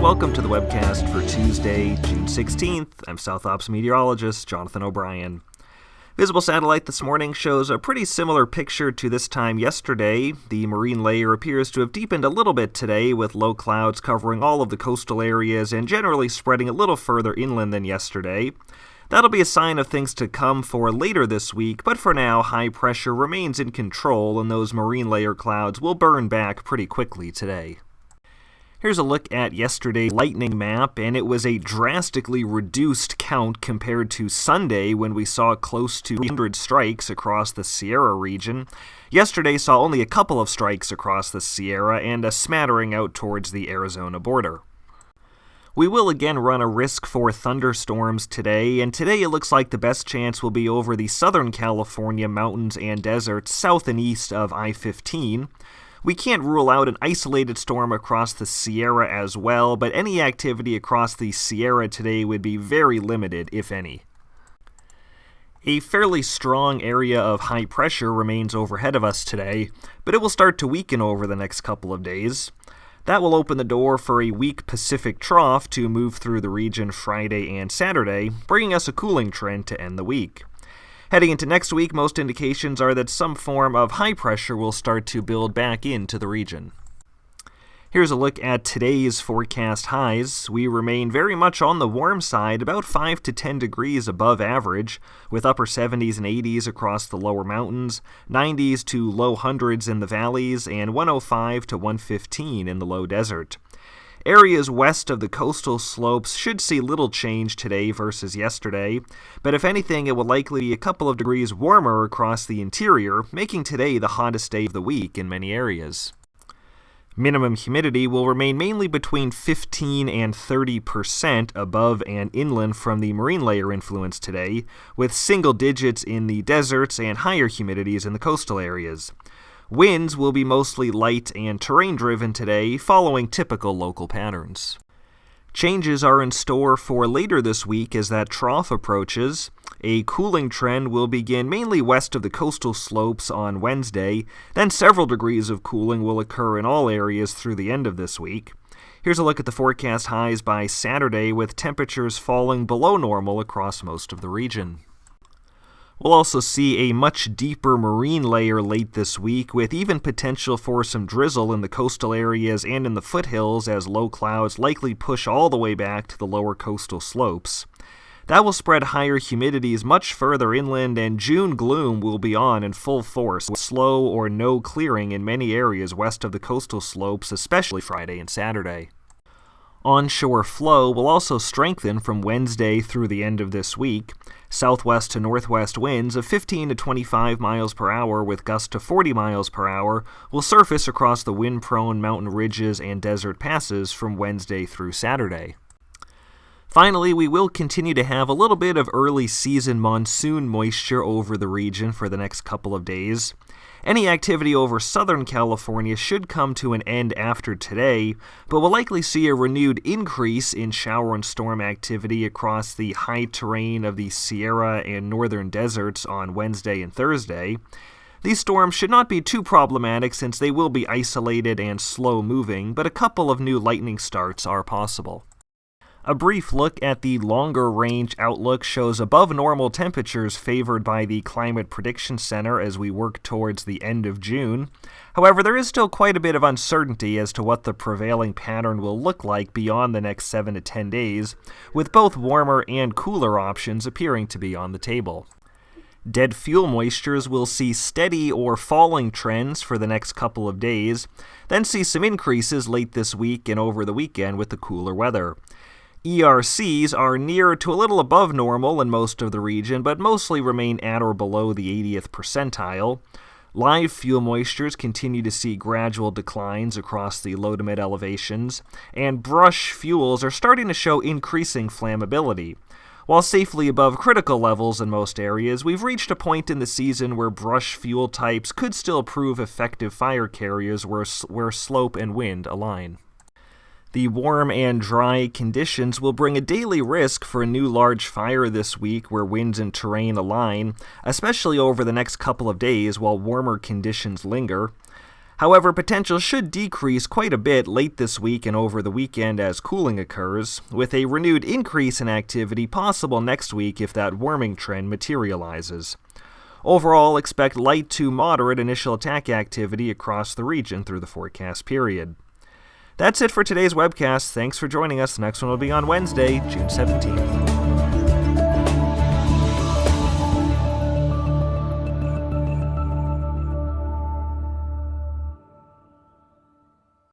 welcome to the Webcast for Tuesday, June 16th. I'm South Ops meteorologist Jonathan O'Brien. Visible satellite this morning shows a pretty similar picture to this time yesterday. The marine layer appears to have deepened a little bit today, with low clouds covering all of the coastal areas and generally spreading a little further inland than yesterday. That'll be a sign of things to come for later this week, but for now, high pressure remains in control and those marine layer clouds will burn back pretty quickly today. Here's a look at yesterday's lightning map, and it was a drastically reduced count compared to Sunday when we saw close to 300 strikes across the Sierra region. Yesterday saw only a couple of strikes across the Sierra and a smattering out towards the Arizona border. We will again run a risk for thunderstorms today, and today it looks like the best chance will be over the Southern California mountains and deserts south and east of I-15. We can't rule out an isolated storm across the Sierra as well, but any activity across the Sierra today would be very limited, if any. A fairly strong area of high pressure remains overhead of us today, but it will start to weaken over the next couple of days. That will open the door for a weak Pacific trough to move through the region Friday and Saturday, bringing us a cooling trend to end the week. Heading into next week, most indications are that some form of high pressure will start to build back into the region. Here's a look at today's forecast highs. We remain very much on the warm side, about 5 to 10 degrees above average, with upper 70s and 80s across the lower mountains, 90s to low hundreds in the valleys, and 105 to 115 in the low desert. Areas west of the coastal slopes should see little change today versus yesterday, but if anything, it will likely be a couple of degrees warmer across the interior, making today the hottest day of the week in many areas. Minimum humidity will remain mainly between 15 and 30% above and inland from the marine layer influence today, with single digits in the deserts and higher humidities in the coastal areas. Winds will be mostly light and terrain-driven today, following typical local patterns. Changes are in store for later this week as that trough approaches. A cooling trend will begin mainly west of the coastal slopes on Wednesday, then several degrees of cooling will occur in all areas through the end of this week. Here's a look at the forecast highs by Saturday, with temperatures falling below normal across most of the region. We'll also see a much deeper marine layer late this week, with even potential for some drizzle in the coastal areas and in the foothills as low clouds likely push all the way back to the lower coastal slopes. That will spread higher humidities much further inland, and June gloom will be on in full force, with slow or no clearing in many areas west of the coastal slopes, especially Friday and Saturday. Onshore flow will also strengthen from Wednesday through the end of this week. Southwest to northwest winds of 15 to 25 miles per hour with gusts to 40 miles per hour will surface across the wind-prone mountain ridges and desert passes from Wednesday through Saturday. Finally, we will continue to have a little bit of early season monsoon moisture over the region for the next couple of days. Any activity over Southern California should come to an end after today, but we'll likely see a renewed increase in shower and storm activity across the high terrain of the Sierra and northern deserts on Wednesday and Thursday. These storms should not be too problematic since they will be isolated and slow-moving, but a couple of new lightning starts are possible. A brief look at the longer-range outlook shows above-normal temperatures favored by the Climate Prediction Center as we work towards the end of June. However, there is still quite a bit of uncertainty as to what the prevailing pattern will look like beyond the next 7 to 10 days, with both warmer and cooler options appearing to be on the table. Dead fuel moistures will see steady or falling trends for the next couple of days, then see some increases late this week and over the weekend with the cooler weather. ERCs are near to a little above normal in most of the region, but mostly remain at or below the 80th percentile. Live fuel moistures continue to see gradual declines across the low to mid elevations, and brush fuels are starting to show increasing flammability. While safely above critical levels in most areas, we've reached a point in the season where brush fuel types could still prove effective fire carriers where slope and wind align. The warm and dry conditions will bring a daily risk for a new large fire this week where winds and terrain align, especially over the next couple of days while warmer conditions linger. However, potential should decrease quite a bit late this week and over the weekend as cooling occurs, with a renewed increase in activity possible next week if that warming trend materializes. Overall, expect light to moderate initial attack activity across the region through the forecast period. That's it for today's webcast. Thanks for joining us. The next one will be on Wednesday, June 17th.